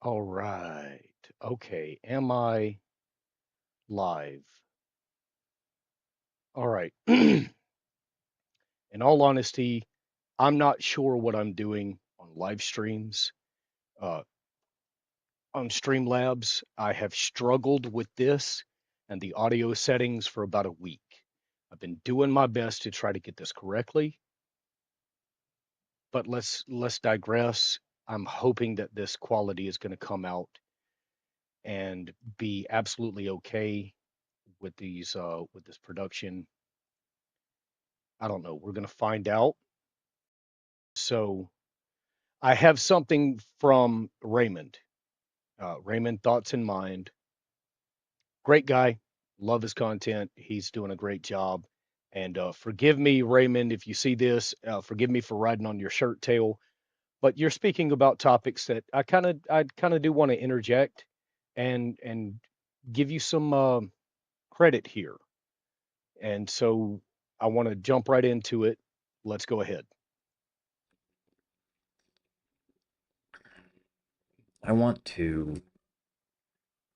All right. Okay. Am I live? All right. In all honesty, I'm not sure what I'm doing on live streams. Uh, on Streamlabs, I have struggled with this and the audio settings for about a week. I've been doing my best to try to get this correctly, but let's digress. I'm hoping that this quality is going to come out and be absolutely okay with these with this production. I don't know. We're going to find out. So I have something from Raymond. Raymond, thoughts in mind. Great guy. Love his content. He's doing a great job. And forgive me, Raymond, if you see this. Forgive me for riding on your shirt tail. But you're speaking about topics that I kind of do want to interject and give you some credit here. And so I want to jump right into it. Let's go ahead. I want to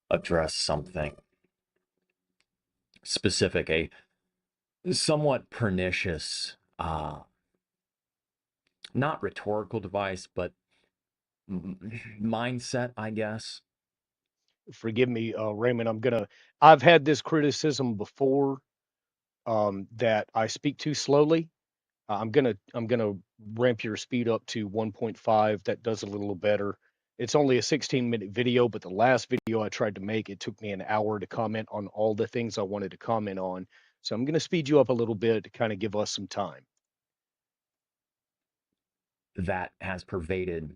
address something specific, a somewhat pernicious, not rhetorical device, but mindset, I guess. Forgive me, Raymond. I've had this criticism before that I speak too slowly. I'm gonna ramp your speed up to 1.5. That does a little better. It's only a 16-minute video, but the last video I tried to make, it took me an hour to comment on all the things I wanted to comment on. So I'm gonna speed you up a little bit to kind of give us some time. That has pervaded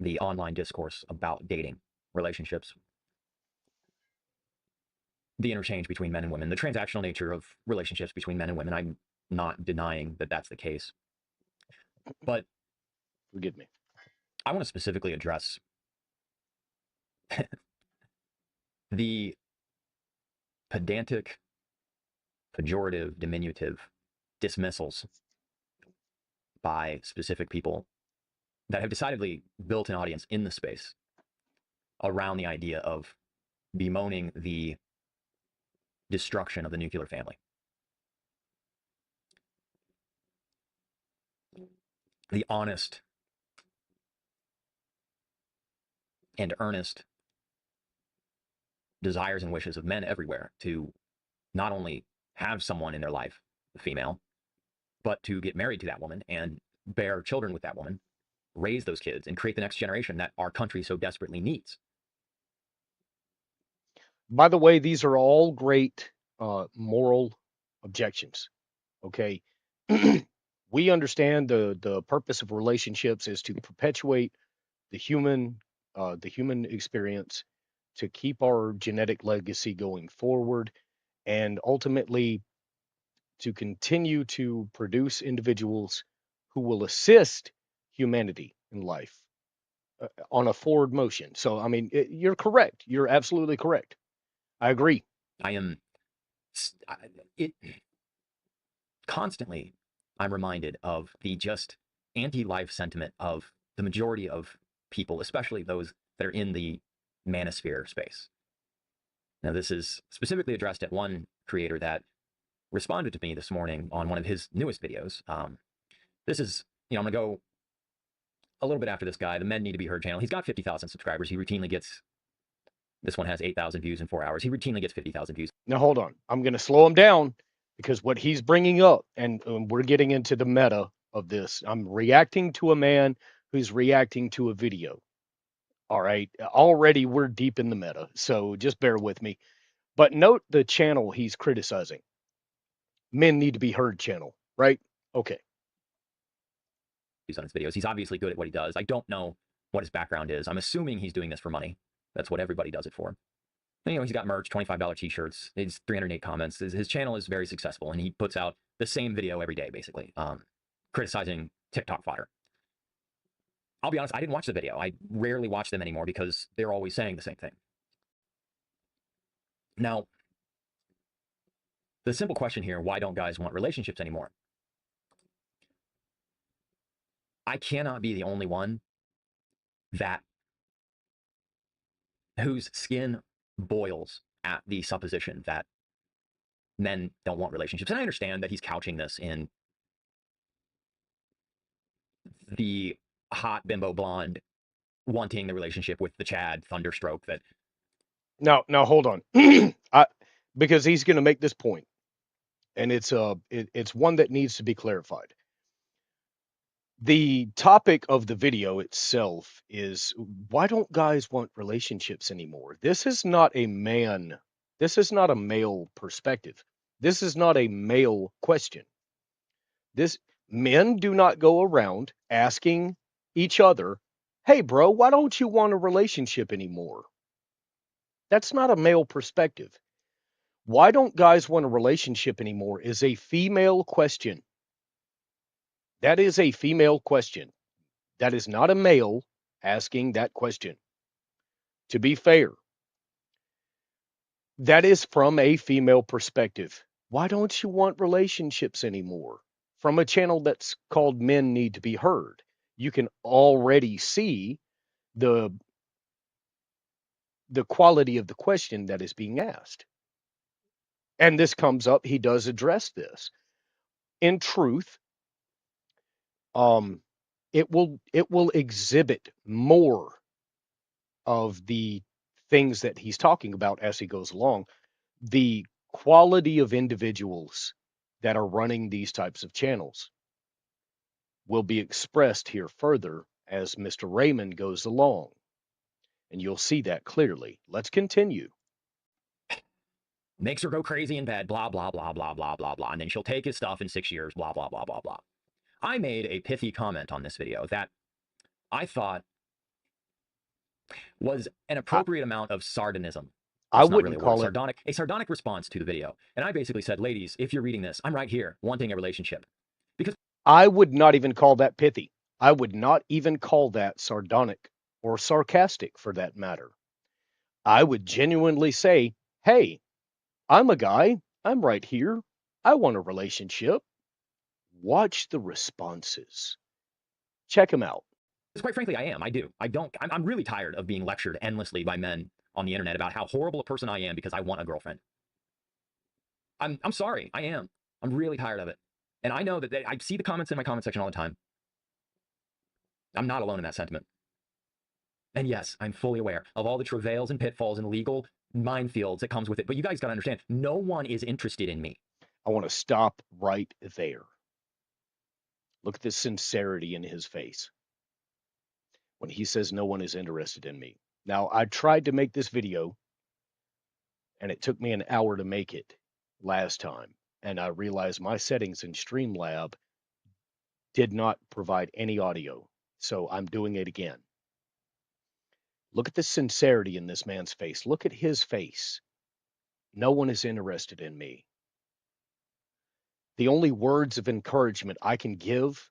the online discourse about dating, relationships, the interchange between men and women, the transactional nature of relationships between men and women. I'm not denying that that's the case. But Forgive me. I want to specifically address the pedantic, pejorative, diminutive dismissals by specific people that have decidedly built an audience in the space around the idea of bemoaning the destruction of the nuclear family. The honest and earnest desires and wishes of men everywhere to not only have someone in their life, a female, but to get married to that woman and bear children with that woman, raise those kids, and create the next generation that our country so desperately needs. By the way, these are all great moral objections. Okay. We understand the purpose of relationships is to perpetuate the human experience, to keep our genetic legacy going forward, and ultimately to continue to produce individuals who will assist humanity in life on a forward motion. So I mean, you're correct. You're absolutely correct. I agree. I am it constantly I'm reminded of the just anti-life sentiment of the majority of people, especially those that are in the manosphere space. Now, this is specifically addressed at one creator that responded to me this morning on one of his newest videos. This is, I'm going to go a little bit after this guy, the Men Need to Be Heard channel. He's got 50,000 subscribers. He routinely gets, this one has 8,000 views in 4 hours. He routinely gets 50,000 views. Now hold on. I'm going to slow him down because what he's bringing up, and we're getting into the meta of this. I'm reacting to a man who's reacting to a video. All right. Already we're deep in the meta, so just bear with me. But note the channel he's criticizing. Men Need to Be Heard channel, right? Okay. On his videos. He's obviously good at what he does. I don't know what his background is. I'm assuming he's doing this for money. That's what everybody does it for. And, he's got merch, $25 t-shirts. It's 308 comments. His channel is very successful, and he puts out the same video every day, basically, criticizing TikTok fodder. I'll be honest, I didn't watch the video. I rarely watch them anymore because they're always saying the same thing. Now, the simple question here, why don't guys want relationships anymore? I cannot be the only one that whose skin boils at the supposition that men don't want relationships. And I understand that he's couching this in the hot bimbo blonde wanting the relationship with the Chad thunderstroke that Now hold on. Because he's going to make this point, and it's one that needs to be clarified. The topic of the video itself is, why don't guys want relationships anymore? This is not a man. This is not a male perspective. This is not a male question. This Men do not go around asking each other, "Hey bro, why don't you want a relationship anymore?" That's not a male perspective. Why don't guys want a relationship anymore is a female question. That is a female question. That is not a male asking that question. To be fair, that is from a female perspective. Why don't you want relationships anymore? From a channel that's called Men Need to Be Heard. You can already see the the quality of the question that is being asked. And this comes up, he does address this. In truth, um it will exhibit more of the things that he's talking about as he goes along. The quality of individuals that are running these types of channels will be expressed here further as Mr. Raymond goes along, and you'll see that clearly. Let's continue. makes her go crazy in bed, blah, blah, blah, blah, blah, blah, blah. And then she'll take his stuff in 6 years, blah, blah, blah, blah, blah. I made a pithy comment on this video that I thought was an I, appropriate amount of sardonism. I That's not really wouldn't a word. call it. A sardonic response to the video. And I basically said, ladies, if you're reading this, I'm right here wanting a relationship. Because I would not even call that pithy. I would not even call that sardonic or sarcastic for that matter. I would genuinely say, hey, I'm a guy. I'm right here. I want a relationship. Watch the responses. Check them out. quite frankly, I am. I do. I don't. I'm really tired of being lectured endlessly by men on the internet about how horrible a person I am because I want a girlfriend. I'm sorry. I am. I'm really tired of it. And I know that I see the comments in my comment section all the time. I'm not alone in that sentiment. And yes, I'm fully aware of all the travails and pitfalls and legal minefields that comes with it. But you guys got to understand, no one is interested in me. I want to stop right there. Look at the sincerity in his face when he says no one is interested in me. Now, I tried to make this video, and it took me an hour to make it last time. And I realized my settings in Streamlab did not provide any audio. So I'm doing it again. Look at the sincerity in this man's face. Look at his face. No one is interested in me. The only words of encouragement I can give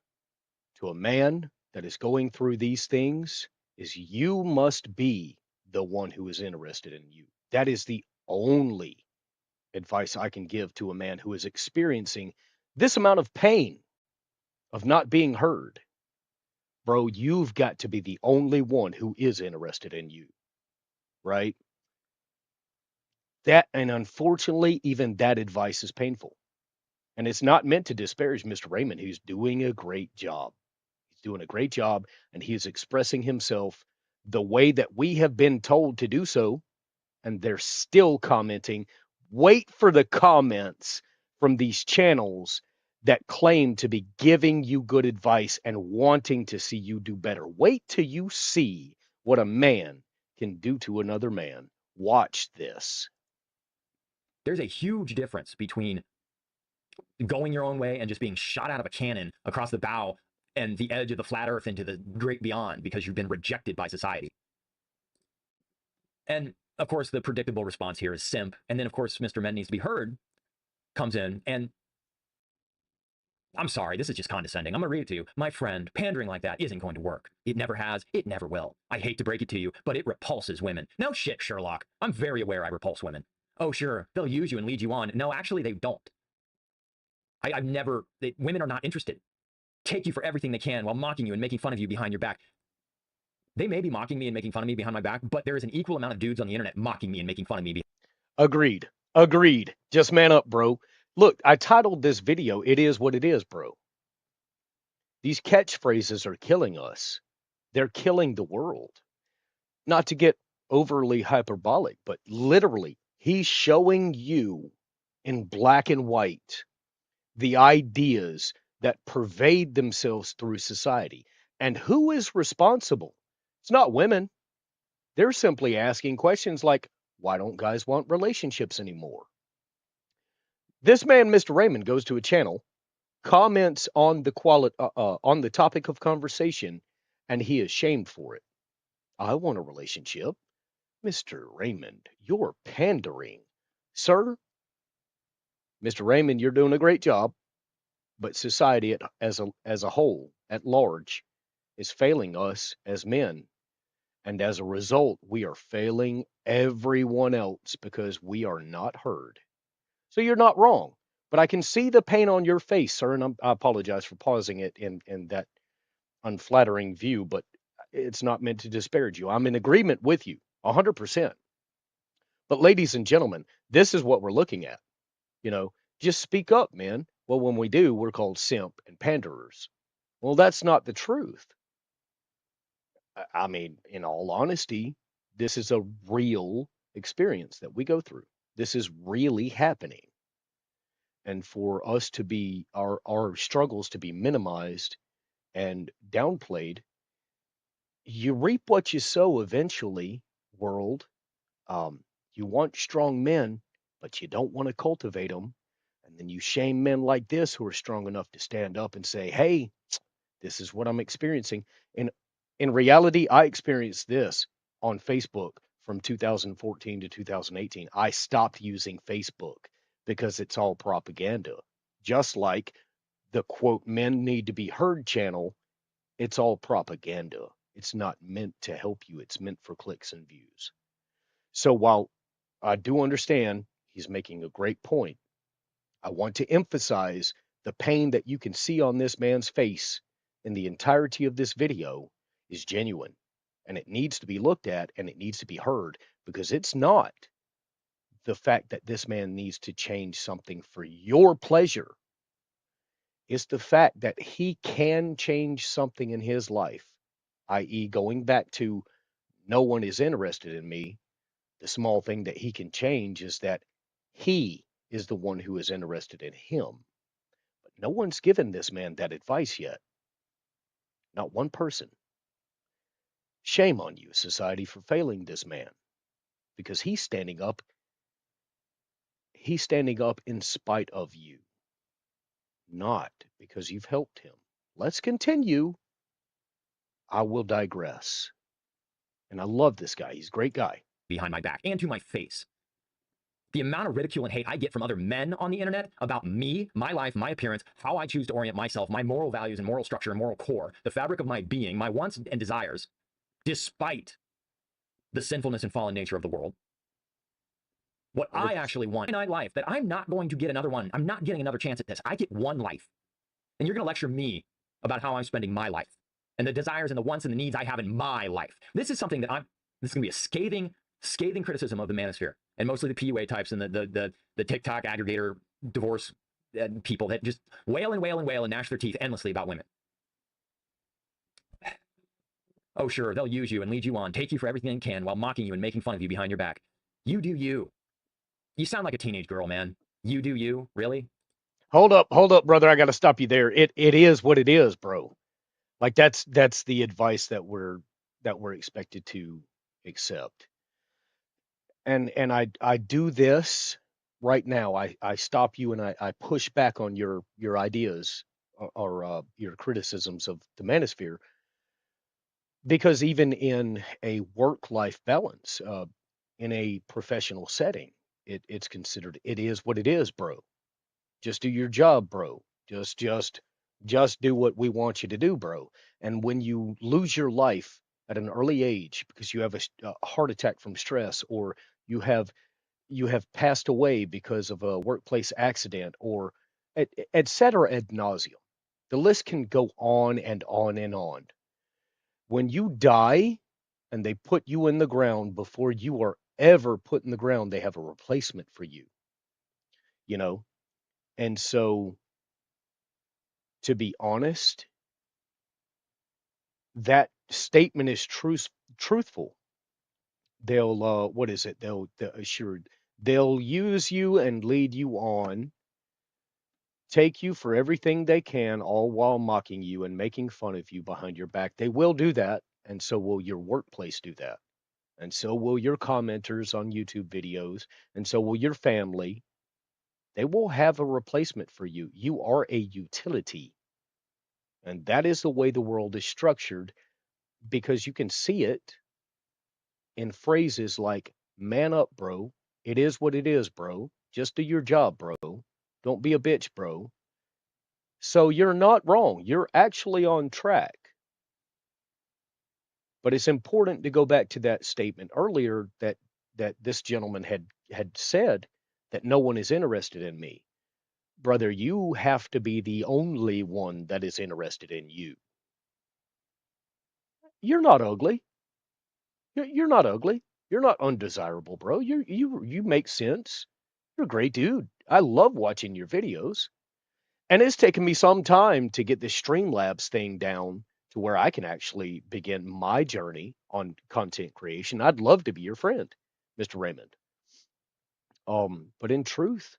to a man that is going through these things is, you must be the one who is interested in you. That is the only advice I can give to a man who is experiencing this amount of pain of not being heard. Bro, you've got to be the only one who is interested in you, right? That, and unfortunately, even that advice is painful. And it's not meant to disparage Mr. Raymond, who's doing a great job. He's doing a great job, and he is expressing himself the way that we have been told to do so, and they're still commenting. Wait for the comments from these channels that claim to be giving you good advice and wanting to see you do better. Wait till you see what a man can do to another man. Watch this. There's a huge difference between going your own way and just being shot out of a cannon across the bow and the edge of the flat earth into the great beyond because you've been rejected by society. And of course, the predictable response here is simp. And then, of course, Mr. Men Needs to Be Heard comes in and I'm sorry, this is just condescending. I'm going to read it to you. My friend, pandering like that isn't going to work. It never has. It never will. I hate to break it to you, but it repulses women. No shit, Sherlock. I'm very aware I repulse women. Oh, sure, they'll use you and lead you on. No, actually, they don't. I've never, women are not interested. Take you for everything they can while mocking you and making fun of you behind your back. They may be mocking me and making fun of me behind my back, but there is an equal amount of dudes on the internet mocking me and making fun of me. Agreed. Agreed. Just man up, bro. Look, I titled this video, It Is What It Is, bro. These catchphrases are killing us. They're killing the world. Not to get overly hyperbolic, but literally, he's showing you in black and white the ideas that pervade themselves through society. And who is responsible? It's not women. They're simply asking questions like, why don't guys want relationships anymore? This man, Mr. Raymond, goes to a channel, comments on the on the topic of conversation, and he is shamed for it. I want a relationship. Mr. Raymond, you're pandering. Sir, Mr. Raymond, you're doing a great job, but society as a whole, at large, is failing us as men. And as a result, we are failing everyone else because we are not heard. So you're not wrong. But I can see the pain on your face, sir, and I apologize for pausing it in that unflattering view, but it's not meant to disparage you. I'm in agreement with you, 100%. But ladies and gentlemen, this is what we're looking at. You know, just speak up, man. Well, when we do, we're called simp and panderers. Well, that's not the truth. I mean, in all honesty, this is a real experience that we go through. This is really happening. And for us to be our struggles to be minimized and downplayed, you reap what you sow eventually, world. Um, you want strong men, but you don't want to cultivate them. And then you shame men like this who are strong enough to stand up and say, hey, this is what I'm experiencing. And in reality, I experienced this on Facebook from 2014 to 2018. I stopped using Facebook because it's all propaganda. Just like the quote, men need to be heard channel, it's all propaganda. It's not meant to help you, it's meant for clicks and views. So while I do understand he's making a great point, I want to emphasize the pain that you can see on this man's face in the entirety of this video is genuine and it needs to be looked at and it needs to be heard because it's not the fact that this man needs to change something for your pleasure. It's the fact that he can change something in his life, i.e., going back to no one is interested in me. The small thing that he can change is that he is the one who is interested in him. But no one's given this man that advice yet. Not one person. Shame on you, society, for failing this man because he's standing up in spite of you, not because you've helped him. Let's continue. I will digress. And I love this guy. He's a great guy. Behind my back and to my face. The amount of ridicule and hate I get from other men on the internet about me, my life, my appearance, how I choose to orient myself, my moral values and moral structure and moral core, the fabric of my being, my wants and desires, despite the sinfulness and fallen nature of the world. What I 100%. actually want in my life, that I'm not going to get another one. I'm not getting another chance at this. I get one life. And you're going to lecture me about how I'm spending my life and the desires and the wants and the needs I have in my life. This is something that this is going to be a scathing criticism of the manosphere and mostly the PUA types and the TikTok aggregator divorce people that just wail and wail and wail and gnash their teeth endlessly about women. Oh, sure, they'll use you and lead you on, take you for everything they can while mocking you and making fun of you behind your back. You do you. You sound like a teenage girl, man. You do you, really? Hold up, brother. I got to stop you there. It is what it is, bro. Like that's the advice that we're expected to accept. And I do this right now. I stop you and I push back on your ideas or your criticisms of the manosphere because even in a work life balance, in a professional setting, it's considered it is what it is, bro. Just do your job, bro. Just do what we want you to do, bro. And when you lose your life at an early age because you have a heart attack from stress or you have you have passed away because of a workplace accident or et cetera ad nauseum. The list can go on and on and on. When you die, and they put you in the ground before you are ever put in the ground. They have a replacement for you, you know? And so, to be honest, that statement is truthful. They'll, what is it? They'll assured, they'll use you and lead you on, take you for everything they can, all while mocking you and making fun of you behind your back. They will do that, and so will your workplace do that. And so will your commenters on YouTube videos, and so will your family. They will have a replacement for you. You are a utility. And that is the way the world is structured because you can see it in phrases like, man up, bro. It is what it is, bro. Just do your job, bro. Don't be a bitch, bro. So you're not wrong. You're actually on track. But it's important to go back to that statement earlier that this gentleman had said that no one is interested in me. Brother, you have to be the only one that is interested in you. You're not ugly. You're not ugly. You're not undesirable, bro. You make sense. You're a great dude. I love watching your videos. And it's taken me some time to get this Streamlabs thing down to where I can actually begin my journey on content creation. I'd love to be your friend, Mr. Raymond. But in truth,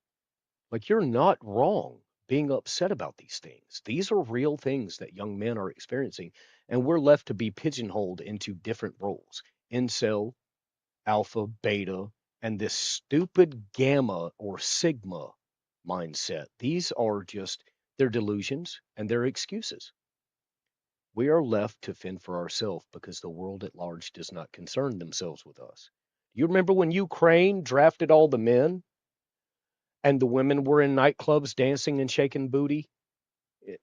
like you're not wrong being upset about these things. These are real things that young men are experiencing, and we're left to be pigeonholed into different roles. Incel, alpha, beta, and this stupid gamma or sigma mindset. These are just their delusions and their excuses. We are left to fend for ourselves because the world at large does not concern themselves with us. You remember when Ukraine drafted all the men and the women were in nightclubs dancing and shaking booty?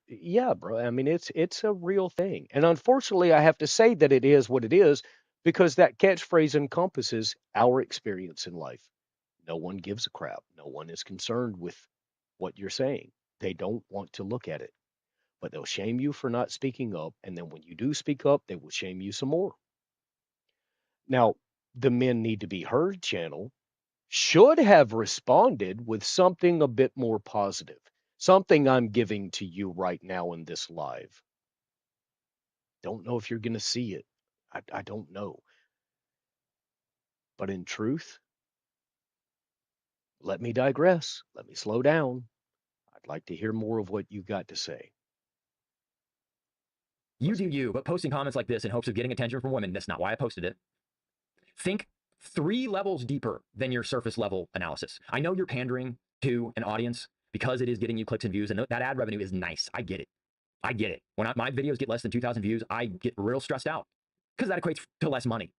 Yeah, bro. I mean, it's a real thing. And unfortunately, I have to say that it is what it is because that catchphrase encompasses our experience in life. No one gives a crap. No one is concerned with what you're saying. They don't want to look at it, but they'll shame you for not speaking up. And then when you do speak up, they will shame you some more. Now, the Men Need to Be Heard channel should have responded with something a bit more positive, something I'm giving to you right now in this live. Don't know if you're going to see it. I don't know. But in truth, let me digress. Let me slow down. I'd like to hear more of what you've got to say. You Let's do begin. you, but posting comments like this in hopes of getting attention from women, that's not why I posted it. Think 3 levels deeper than your surface level analysis. I know you're pandering to an audience because it is getting you clicks and views, and that ad revenue is nice. I get it. I get it. When my videos get less than 2,000 views, I get real stressed out because that equates to less money.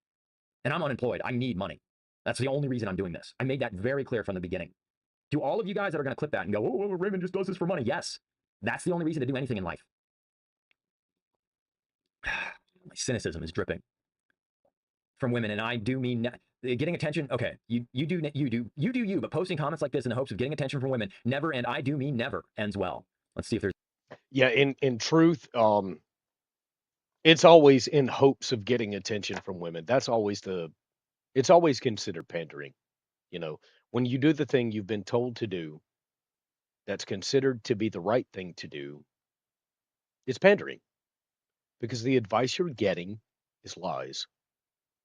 And I'm unemployed. I need money. That's the only reason I'm doing this. I made that very clear from the beginning. To all of you guys that are going to clip that and go, oh, Raymond just does this for money. Yes, that's the only reason to do anything in life. My cynicism is dripping from women, and I do mean getting attention. Okay, you do you, but posting comments like this in the hopes of getting attention from women never, and I do mean never, ends well. Let's see if there's. Yeah, in truth, it's always in hopes of getting attention from women. It's always considered pandering. You know, when you do the thing you've been told to do, that's considered to be the right thing to do, it's pandering because the advice you're getting is lies.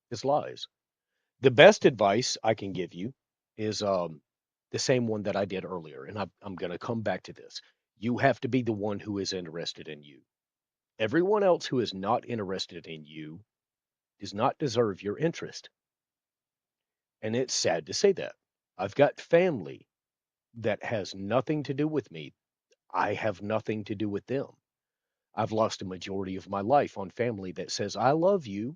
Is lies. The best advice I can give you is the same one that I did earlier, and I'm going to come back to this. You have to be the one who is interested in you. Everyone else who is not interested in you does not deserve your interest. And it's sad to say that. I've got family that has nothing to do with me. I have nothing to do with them. I've lost a majority of my life on family that says, I love you.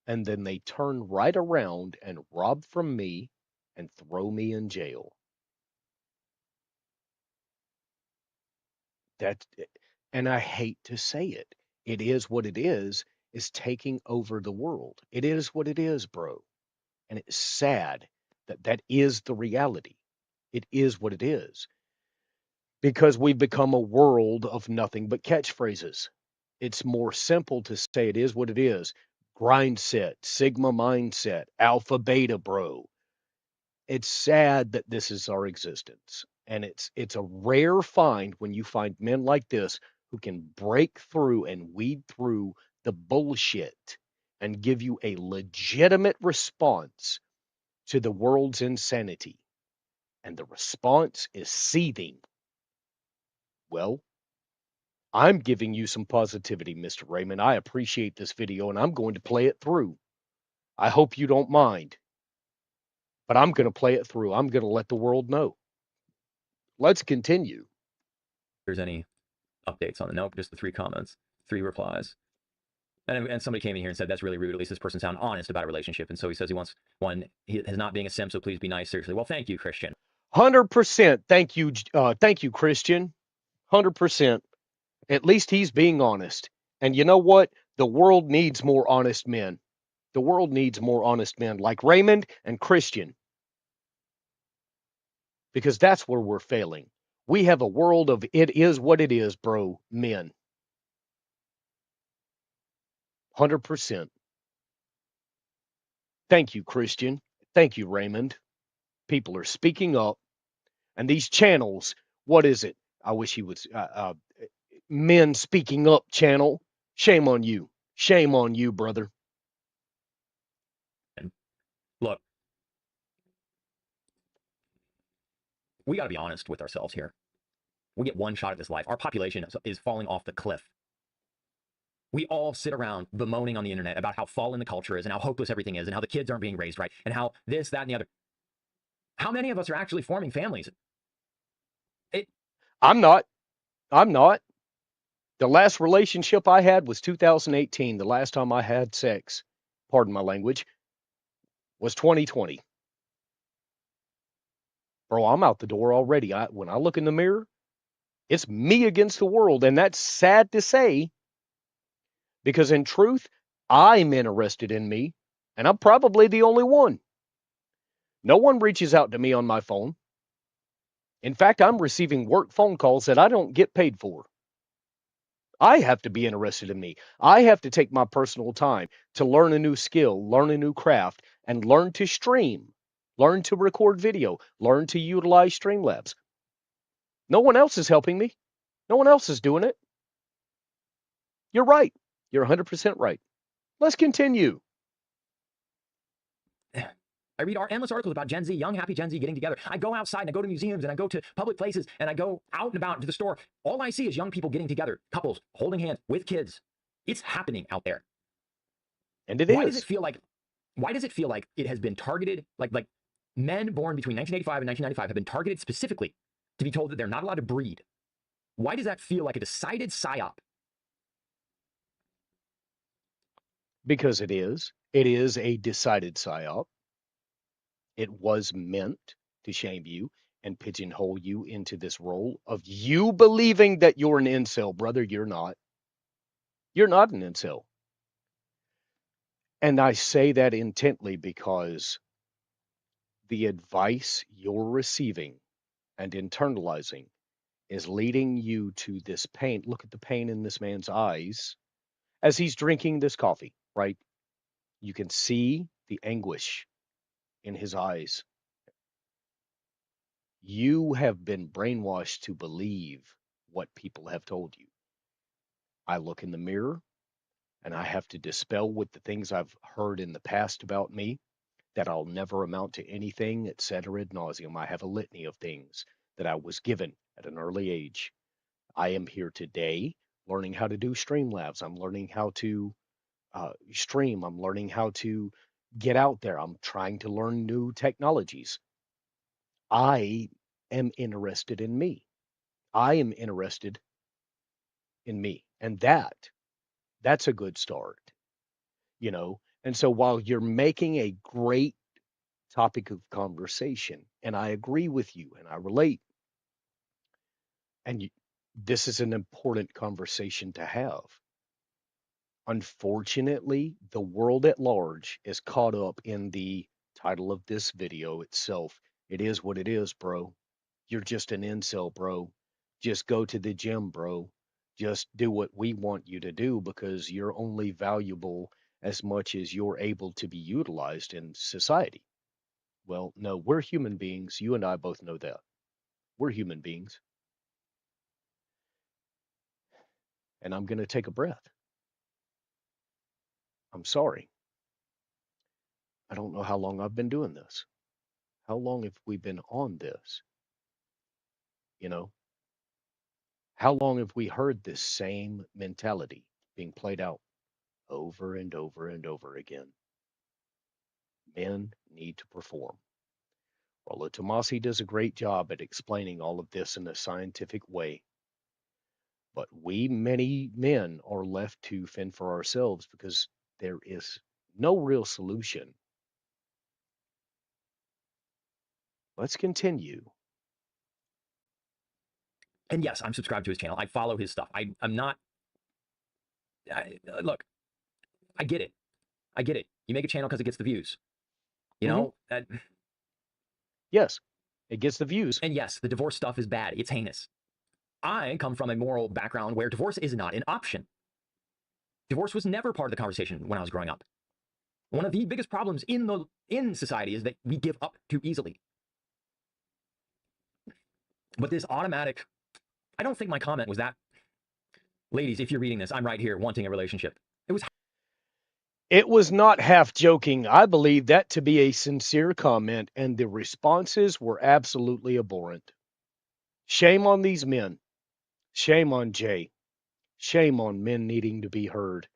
And then they turn right around and rob from me and throw me in jail. That, and I hate to say it. It is what it is taking over the world. It is what it is, bro. And it's sad that that is the reality. It is what it is because we've become a world of nothing but catchphrases. It's more simple to say it is what it is. grind set, sigma mindset, alpha beta, bro. It's sad that this is our existence. And it's a rare find when you find men like this who can break through and weed through the bullshit and give you a legitimate response to the world's insanity. And the response is seething. Well, I'm giving you some positivity, Mr. Raymond. I appreciate this video and I'm going to play it through. I hope you don't mind, but I'm going to play it through. I'm going to let the world know. Let's continue. There's any updates on the nope, just the 3 comments, 3 replies. And somebody came in here and said, that's really rude. At least this person sounded honest about a relationship. And so he says he wants one, he is not being a simp, so please be nice. Seriously. Well, thank you, Christian. 100%. Thank you, Christian. 100%. At least he's being honest. And you know what? The world needs more honest men. The world needs more honest men like Raymond and Christian because that's where we're failing. We have a world of it is what it is, bro, men. 100%. Thank you, Christian. Thank you, Raymond. People are speaking up. And these channels, what is it? I wish he would. Men Speaking Up channel. Shame on you. Shame on you, brother. And look, we got to be honest with ourselves here. We get one shot at this life. Our population is falling off the cliff. We all sit around bemoaning on the internet about how fallen the culture is and how hopeless everything is and how the kids aren't being raised right and how this, that, and the other. How many of us are actually forming families? I'm not. I'm not. The last relationship I had was 2018. The last time I had sex, pardon my language, was 2020. Bro, I'm out the door already. When I look in the mirror, it's me against the world. And that's sad to say because in truth, I'm interested in me. And I'm probably the only one. No one reaches out to me on my phone. In fact, I'm receiving work phone calls that I don't get paid for. I have to be interested in me. I have to take my personal time to learn a new skill, learn a new craft, and learn to stream, learn to record video, learn to utilize Streamlabs. No one else is helping me. No one else is doing it. You're right. You're 100% right. Let's continue. I read endless articles about Gen Z, young, happy Gen Z getting together. I go outside and I go to museums and I go to public places and I go out and about to the store. All I see is young people getting together, couples holding hands with kids. It's happening out there. And it Why does it is feel like? Why does it feel like it has been targeted? Like men born between 1985 and 1995 have been targeted specifically to be told that they're not allowed to breed. Why does that feel like a decided psyop? because it is. It is a decided psyop. It was meant to shame you and pigeonhole you into this role of you believing that you're an incel, brother. You're not. You're not an incel. And I say that intently because the advice you're receiving and internalizing is leading you to this pain. Look at the pain in this man's eyes as he's drinking this coffee, right? You can see the anguish in his eyes. You have been brainwashed to believe what people have told you. I look in the mirror and I have to dispel with the things I've heard in the past about me that I'll never amount to anything, etc. ad nauseum. I have a litany of things that I was given at an early age. I am here today learning how to do Streamlabs. I'm learning how to stream. I'm learning how to get out there. I'm trying to learn new technologies. I am interested in me. I am interested in me. And that's a good start, you know. And so while you're making a great topic of conversation, and I agree with you and I relate, and this is an important conversation to have. Unfortunately, the world at large is caught up in the title of this video itself. It is what it is, bro. You're just an incel, bro. Just go to the gym, bro. Just do what we want you to do because you're only valuable as much as you're able to be utilized in society. Well, no, we're human beings. You and I both know that. We're human beings. And I'm going to take a breath. I'm sorry. I don't know how long I've been doing this. How long have we been on this? You know, how long have we heard this same mentality being played out over and over and over again? Men need to perform. Rollo Tomasi does a great job at explaining all of this in a scientific way, but we, many men, are left to fend for ourselves because there is no real solution. Let's continue. And yes, I'm subscribed to his channel. I follow his stuff. I'm not. Look, I get it. I get it. You make a channel because it gets the views. You Hmm. know. Yes, it gets the views. And yes, the divorce stuff is bad. It's heinous. I come from a moral background where divorce is not an option. Divorce was never part of the conversation when I was growing up. One of the biggest problems in society is that we give up too easily. But this automatic, I don't think my comment was that. Ladies, if you're reading this, I'm right here wanting a relationship. It was It was not half joking. I believe that to be a sincere comment, and the responses were absolutely abhorrent. Shame on these men. Shame on Jay. Shame on men needing to be heard.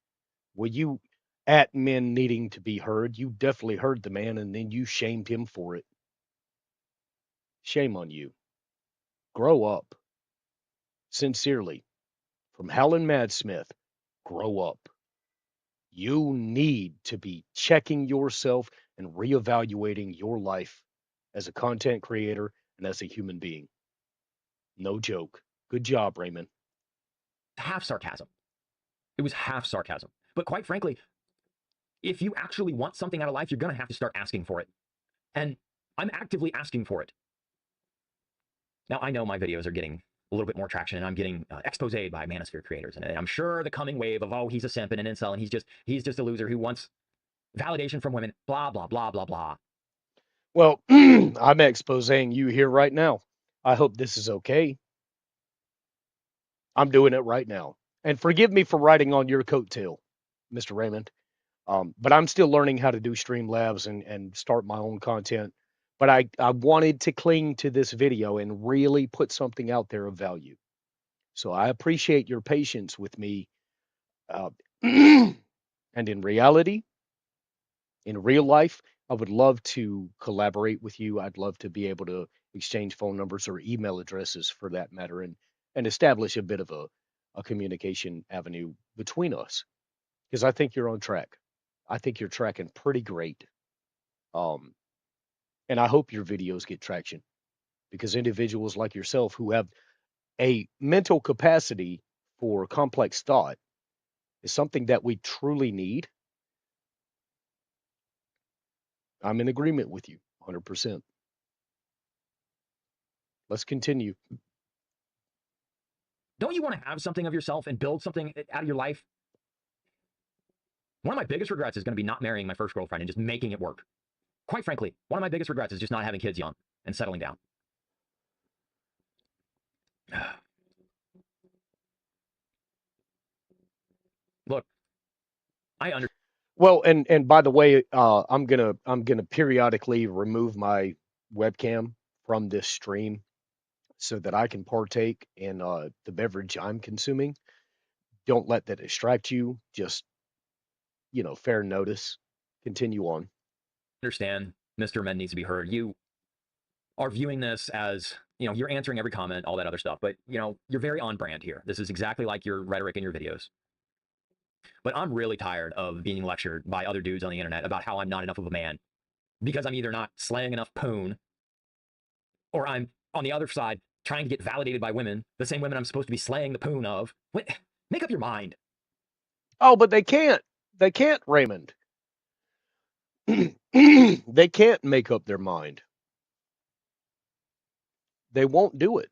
Well, you at men needing to be heard, you definitely heard the man and then you shamed him for it. Shame on you. Grow up. Sincerely. From Helen Madsmith, grow up. You need to be checking yourself and reevaluating your life as a content creator and as a human being. No joke. Good job, Raymond. half sarcasm. It was half sarcasm. But quite frankly, if you actually want something out of life, you're going to have to start asking for it. And I'm actively asking for it. Now, I know my videos are getting a little bit more traction and I'm getting exposed by manosphere creators. And I'm sure the coming wave of, oh, he's a simp and an incel and he's just a loser who wants validation from women, blah, blah, blah, blah, blah. Well, I'm exposing you here right now. I hope this is okay. I'm doing it right now. And forgive me for riding on your coattail, Mr. Raymond. But I'm still learning how to do Streamlabs and start my own content. But I wanted to cling to this video and really put something out there of value. So I appreciate your patience with me. Uh, and in reality, in real life, I would love to collaborate with you. I'd love to be able to exchange phone numbers or email addresses for that matter and establish a bit of a communication avenue between us because I think you're on track. I think you're tracking pretty great. Um, and I hope your videos get traction because individuals like yourself who have a mental capacity for complex thought is something that we truly need. I'm in agreement with you 100%. Let's continue. Don't you want to have something of yourself and build something out of your life? One of my biggest regrets is going to be not marrying my first girlfriend and just making it work. Quite frankly, one of my biggest regrets is just not having kids young and settling down. Look, I understand. Well, and by the way, I'm gonna periodically remove my webcam from this stream so that I can partake in the beverage I'm consuming. Don't let that distract you. Just fair notice. Continue on. Mr. Men needs to be heard. You are viewing this as, you're answering every comment, all that other stuff, but, you're very on brand here. This is exactly like your rhetoric in your videos. But I'm really tired of being lectured by other dudes on the internet about how I'm not enough of a man because I'm either not slaying enough poon or I'm on the other side trying to get validated by women, the same women I'm supposed to be slaying the poon of. What? Make up your mind. Oh, but they can't. They can't, Raymond. They can't make up their mind. They won't do it.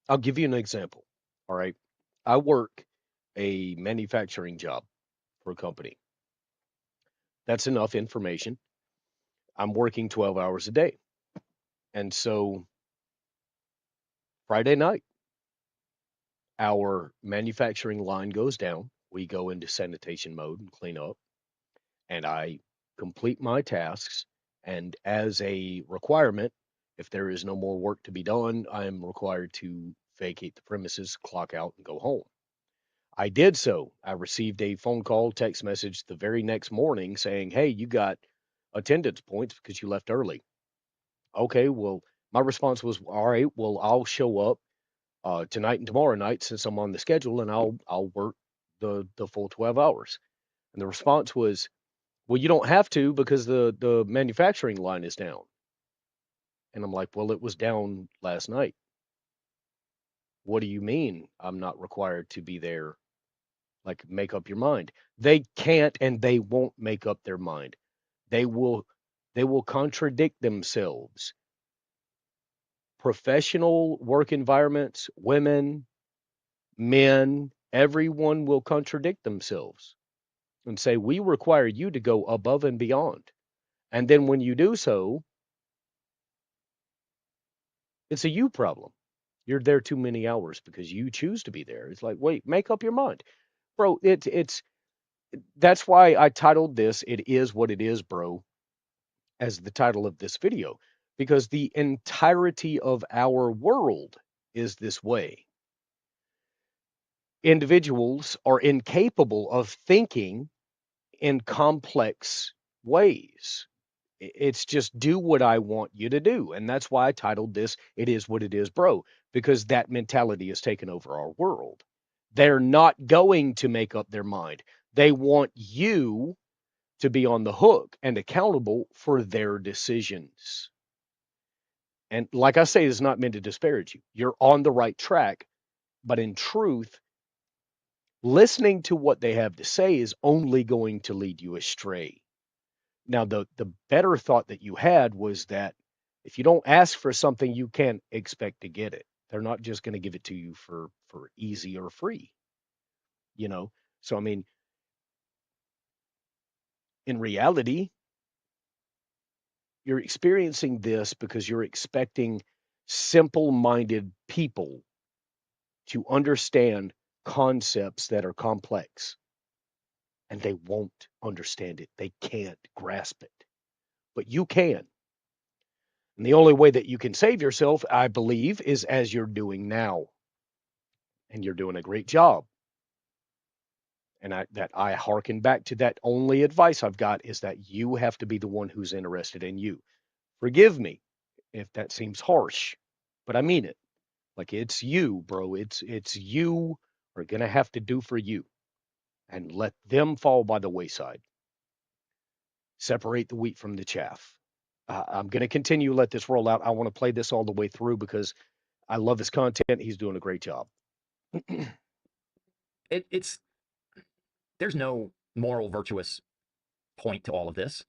I'll give you an example. All right. I work a manufacturing job for a company. That's enough information. I'm working 12 hours a day. And so Friday night, our manufacturing line goes down. We go into sanitation mode and clean up, and I complete my tasks. And as a requirement, if there is no more work to be done, I am required to vacate the premises, clock out, and go home. I did so. I received a phone call, text message the very next morning saying, "Hey, you got attendance points because you left early." Okay, well, my response was, "All right, well, I'll show up tonight and tomorrow night since I'm on the schedule, and I'll work the full 12 hours." And the response was, "Well, you don't have to because the manufacturing line is down." And I'm like, "Well, it was down last night. What do you mean I'm not required to be there? Like, make up your mind." They can't and they won't make up their mind. They will they will contradict themselves. Professional work environments, women, men, everyone will contradict themselves and say, "We require you to go above and beyond." And then when you do so, it's a you problem. You're there too many hours because you choose to be there. It's like, wait, make up your mind. Bro, it's that's why I titled this "It Is What It Is, Bro" as the title of this video, because the entirety of our world is this way. Individuals are incapable of thinking in complex ways. It's just do what I want you to do. And that's why I titled this "It Is What It Is, Bro," because that mentality has taken over our world. They're not going to make up their mind. They want you to be on the hook and accountable for their decisions. And like I say, it's not meant to disparage you. You're on the right track, but in truth, listening to what they have to say is only going to lead you astray. Now, the better thought that you had was that if you don't ask for something, you can't expect to get it. They're not just going to give it to you for easy or free, you know. So I mean, in reality, you're experiencing this because you're expecting simple-minded people to understand concepts that are complex, and they won't understand it. They can't grasp it, but you can. And the only way that you can save yourself, I believe, is as you're doing now. And you're doing a great job. And I hearken back to that only advice I've got is that you have to be the one who's interested in you. Forgive me if that seems harsh, but I mean it. Like it's you, bro. It's you are gonna have to do for you and let them fall by the wayside. Separate the wheat from the chaff. I'm going to continue let this roll out. I want to play this all the way through because I love his content. He's doing a great job. It's there's no moral virtuous point to all of this.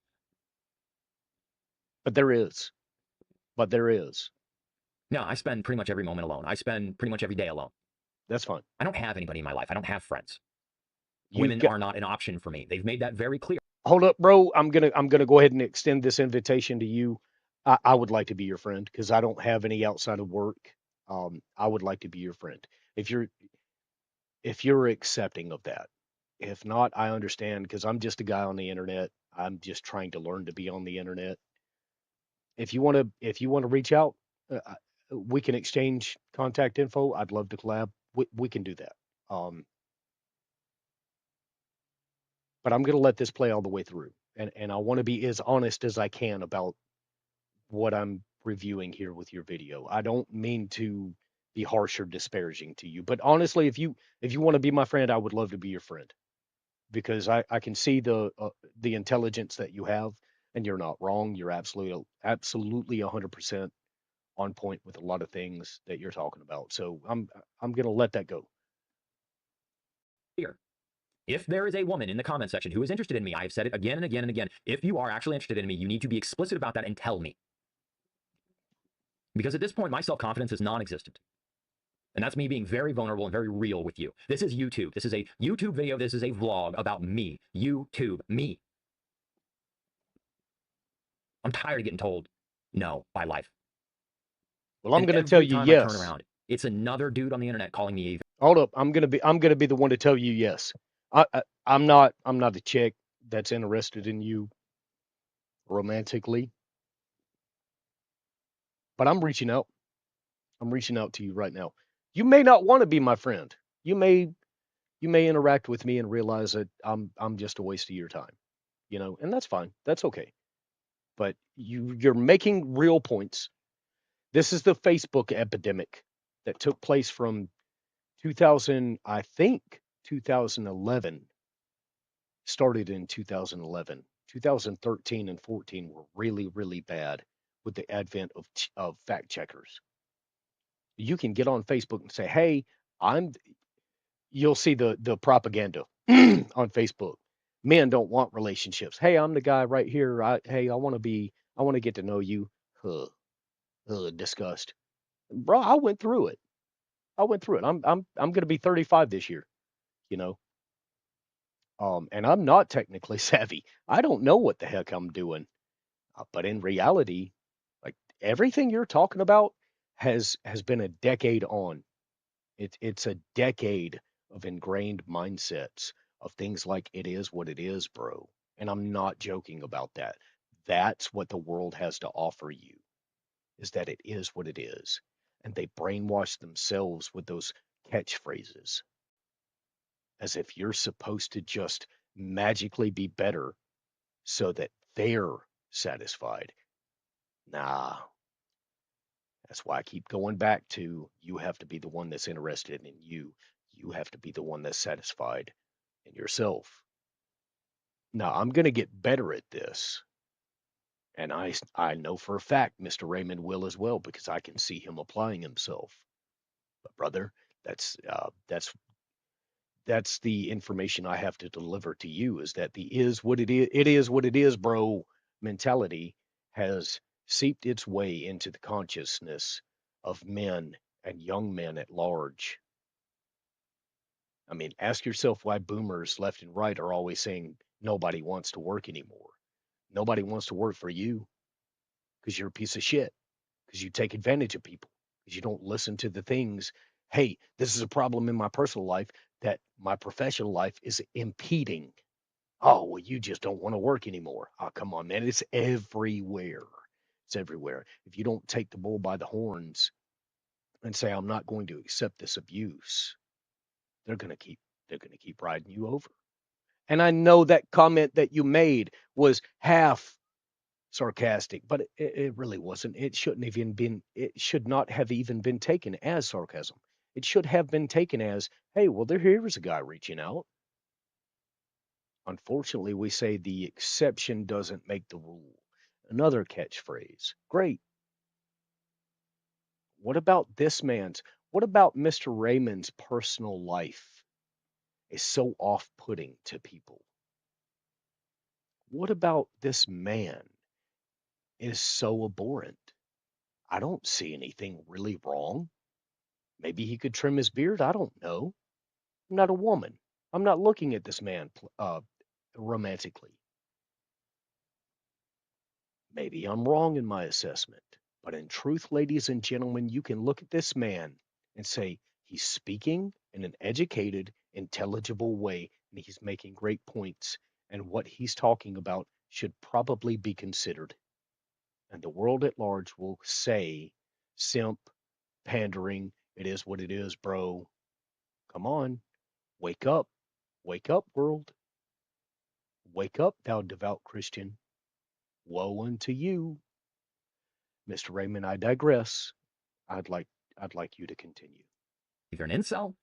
But there is. But there is. No, I spend pretty much every moment alone. I spend pretty much every day alone. That's fine. I don't have anybody in my life. I don't have friends. You've Women got are not an option for me. They've made that very clear. hold up, bro. I'm gonna go ahead and extend this invitation to you. I would like to be your friend because I don't have any outside of work. I would like to be your friend if you're accepting of that. If not, I understand because I'm just a guy on the internet. I'm just trying to learn to be on the internet. If you want to reach out, we can exchange contact info. I'd love to collab. We can do that. Um, but I'm going to let this play all the way through, and I want to be as honest as I can about what I'm reviewing here with your video. I don't mean to be harsh or disparaging to you, but honestly, if you want to be my friend, I would love to be your friend because I can see the intelligence that you have, and you're not wrong. You're absolutely 100% on point with a lot of things that you're talking about. So I'm gonna let that go. If there is a woman in the comment section who is interested in me, I have said it again and again and again. If you are actually interested in me, you need to be explicit about that and tell me. Because at this point, my self-confidence is non-existent. And that's me being very vulnerable and very real with you. This is YouTube. This is a YouTube video. This is a vlog about me. YouTube, me. I'm tired of getting told no by life. Well, I'm And going to tell every you time I turn yes. around, it's another dude on the internet calling me either. Hold up. I'm gonna be the one to tell you yes. I'm not a chick that's interested in you romantically, but I'm reaching out. I'm reaching out to you right now. You may not want to be my friend. You may you may interact with me and realize that I'm just a waste of your time, and that's fine. That's okay. But you're making real points. This is the Facebook epidemic that took place from 2000, I think 2011, started in 2011. 2013 and 14 were really, really bad with the advent of fact checkers. You can get on Facebook and say, "Hey, I'm." You'll see the propaganda on Facebook. Men don't want relationships. Hey, I'm the guy right here. Hey, I want to get to know you. Huh, disgust, bro. I went through it. I went through it. I'm gonna be 35 this year. You know, and I'm not technically savvy. I don't know what the heck I'm doing. But in reality, like everything you're talking about has been a decade on. It's a decade of ingrained mindsets of things like it is what it is, bro. And I'm not joking about that. That's what the world has to offer you, is that it is what it is. And they brainwash themselves with those catchphrases as if you're supposed to just magically be better so that they're satisfied. Nah, that's why I keep going back to you have to be the one that's interested in you. You have to be the one that's satisfied in yourself. Now, I'm going to get better at this. And I know for a fact Mr. Raymond will as well because I can see him applying himself. But brother, that's uh, that's that's the information I have to deliver to you is that the it is what it is, bro mentality has seeped its way into the consciousness of men and young men at large. I mean, ask yourself why boomers left and right are always saying nobody wants to work anymore. Nobody wants to work for you because you're a piece of shit, because you take advantage of people, because you don't listen to the things. Hey, this is a problem in my personal life that my professional life is impeding. Oh, well, you just don't want to work anymore. Oh, come on, man. It's everywhere. It's everywhere. If you don't take the bull by the horns and say, I'm not going to accept this abuse, they're going to keep they're going to keep riding you over. And I know that comment that you made was half sarcastic, but it really wasn't. It should not have even been taken as sarcasm. It should have been taken as, hey, well, here's a guy reaching out. Unfortunately, we say the exception doesn't make the rule. Another catchphrase. Great. What about this man's? What about Mr. Raymond's personal life is so off putting to people? What about this man is so abhorrent? I don't see anything really wrong. Maybe he could trim his beard. I don't know. I'm not a woman. I'm not looking at this man romantically. Maybe I'm wrong in my assessment. But in truth, ladies and gentlemen, you can look at this man and say he's speaking in an educated, intelligible way, and he's making great points. And what he's talking about should probably be considered. And the world at large will say, simp, pandering, it is what it is, bro. Come on, wake up. Wake up, world. Wake up, thou devout Christian. Woe unto you. Mr. Raymond, I digress. I'd like I'd like you to continue. Either an incel,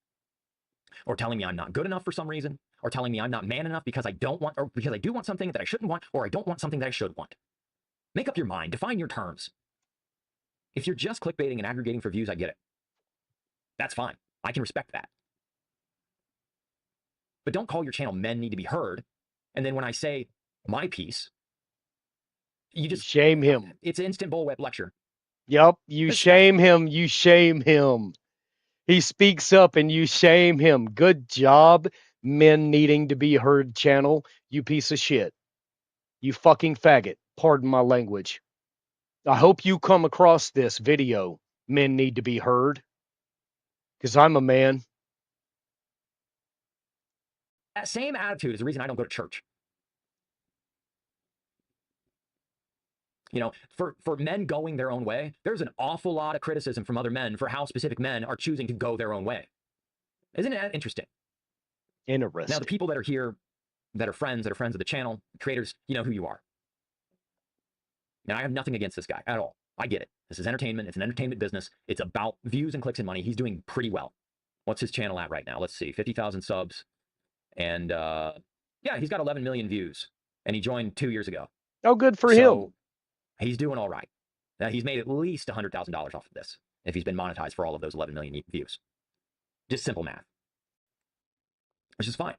or telling me I'm not good enough for some reason, or telling me I'm not man enough because I don't want, or because I do want something that I shouldn't want, or I don't want something that I should want. Make up your mind, define your terms. If you're just clickbaiting and aggregating for views, I get it. That's fine. I can respect that. But don't call your channel Men Need to Be Heard. And then when I say my piece, you You just, shame him. it's an instant bullwhip lecture. Yep, you That's that. shame him. You shame him. He speaks up and you shame him. Good job, men needing to be heard channel. You piece of shit. You fucking faggot. Pardon my language. I hope you come across this video. Men need to be heard because I'm a man. That same attitude is the reason I don't go to church. You know, for men going their own way, there's an awful lot of criticism from other men for how specific men are choosing to go their own way. Isn't that interesting? Now, the Interesting. people that are here, that are friends of the channel, creators, you know who you are. Now, I have nothing against this guy at all. I get it. This is entertainment. It's an entertainment business. It's about views and clicks and money. He's doing pretty well. What's his channel at right now? Let's see, 50,000 subs. And yeah, he's got 11 million views. And he joined 2 years ago. Oh, good for him. So he's doing all right. Now, he's made at least $100,000 off of this if he's been monetized for all of those 11 million views. Just simple math, which is fine.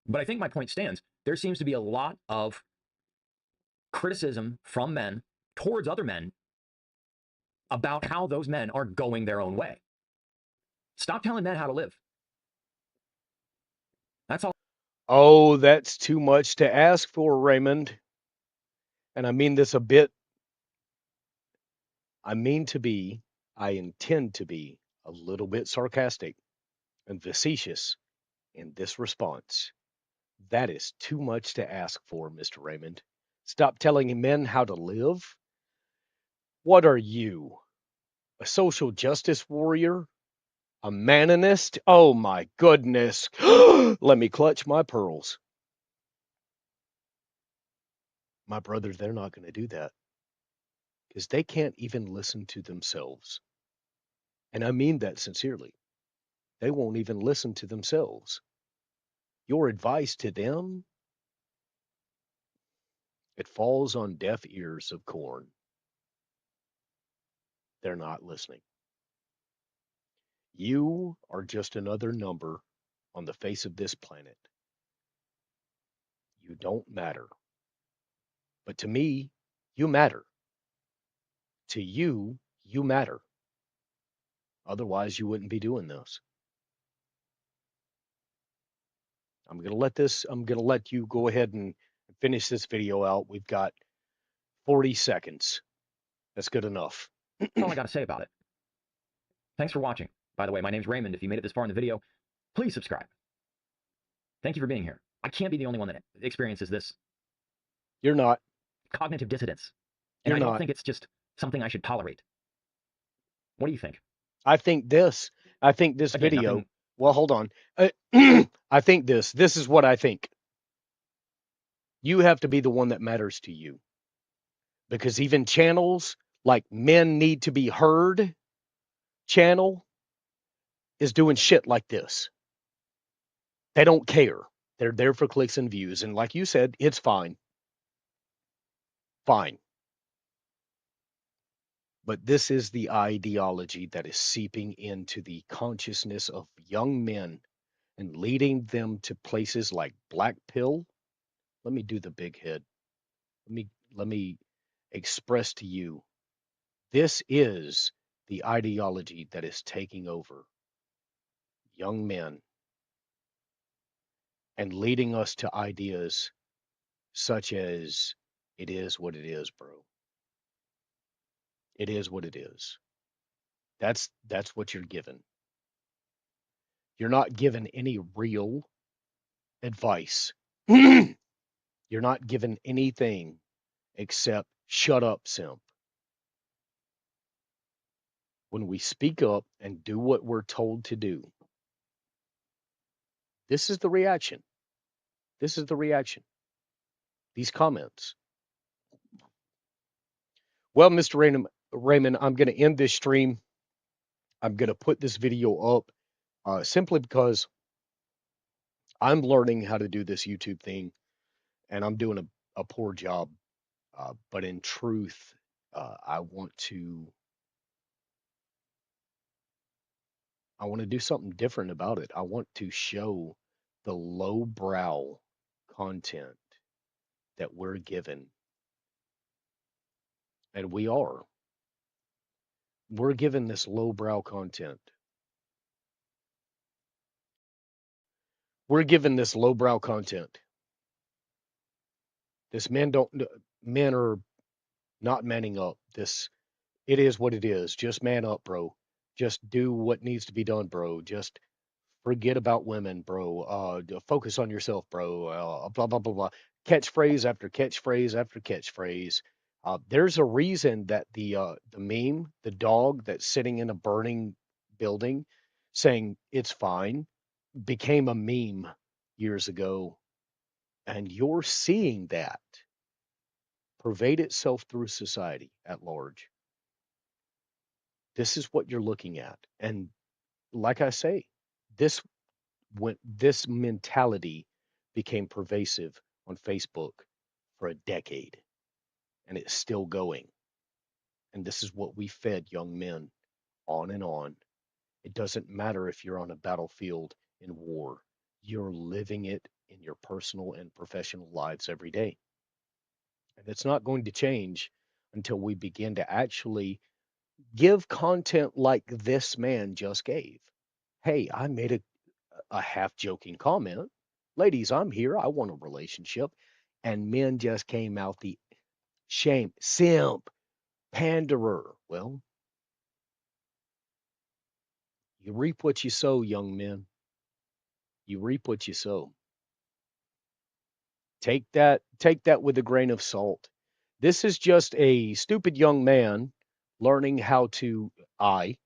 But I think my point stands. There seems to be a lot of criticism from men towards other men about how those men are going their own way. Stop telling men how to live. That's all. Oh, that's too much to ask for, Raymond. And I mean this a bit. I mean to be, I intend to be a little bit sarcastic and facetious in this response. That is too much to ask for, Mr. Raymond. Stop telling men how to live? What are you? A social justice warrior? A manonist? Oh my goodness. Let me clutch my pearls. My brother, they're not going to do that because they can't even listen to themselves. And I mean that sincerely. They won't even listen to themselves. Your advice to them, it falls on deaf ears of corn. They're not listening. You are just another number on the face of this planet. You don't matter. But to me, you matter. To you, you matter. Otherwise, you wouldn't be doing this. I'm going to let you go ahead and finish this video out. We've got 40 seconds. That's good enough. All I got to say about it. Thanks for watching. By the way, my name's Raymond. If you made it this far in the video, please subscribe. Thank you for being here. I can't be the only one that experiences this You're not. cognitive dissonance. And You're I don't not. think it's just something I should tolerate. What do you think? I think this. I think this Again, video. nothing. Well, hold on. I think this. This is what I think. You have to be the one that matters to you. Because even channels like Men Need to Be Heard channel is doing shit like this. They don't care. They're there for clicks and views. And like you said, it's fine. Fine. But this is the ideology that is seeping into the consciousness of young men and leading them to places like Black Pill. Let me do the big head. Let me express to you. This is the ideology that is taking over young men and leading us to ideas such as it is what it is, bro. It is what it is. That's what you're given. You're not given any real advice. You're not given anything except shut up, simp. When we speak up and do what we're told to do, this is the reaction. This is the reaction. These comments. Well, Mr. Raymond, I'm going to end this stream. I'm going to put this video up simply because I'm learning how to do this YouTube thing, and I'm doing a poor job. But in truth, I want to do something different about it. I want to show the lowbrow content that we're given, and we are. We're given this lowbrow content. We're given this lowbrow content. This men are not manning up. This it is what it is. Just man up, bro. Just do what needs to be done, bro. Just forget about women, bro. Focus on yourself, bro. Blah blah blah blah. Catchphrase after catchphrase after catchphrase. There's a reason that the meme, the dog that's sitting in a burning building, saying it's fine, became a meme years ago, and you're seeing that pervade itself through society at large. This is what you're looking at, and like I say, this this mentality became pervasive on Facebook for a decade, and it's still going. And this is what we fed young men on and on. It doesn't matter if you're on a battlefield in war, you're living it in your personal and professional lives every day. And it's not going to change until we begin to actually give content like this man just gave. Hey, I made a half joking comment. Ladies, I'm here. I want a relationship. And men just came out the shame, simp, panderer. Well, you reap what you sow, young men. You reap what you sow. Take that with a grain of salt. This is just a stupid young man learning how to I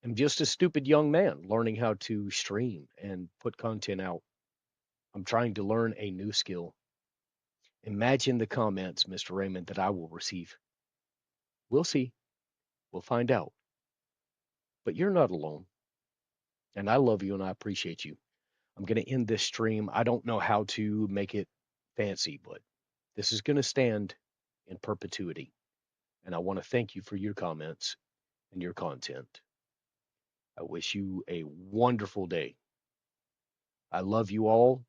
am just a stupid young man learning how to stream and put content out. I'm trying to learn a new skill. Imagine the comments, Mr. Raymond, that I will receive. We'll see. We'll find out. But you're not alone. And I love you and I appreciate you. I'm going to end this stream. I don't know how to make it fancy, but this is going to stand in perpetuity. And I want to thank you for your comments and your content. I wish you a wonderful day. I love you all.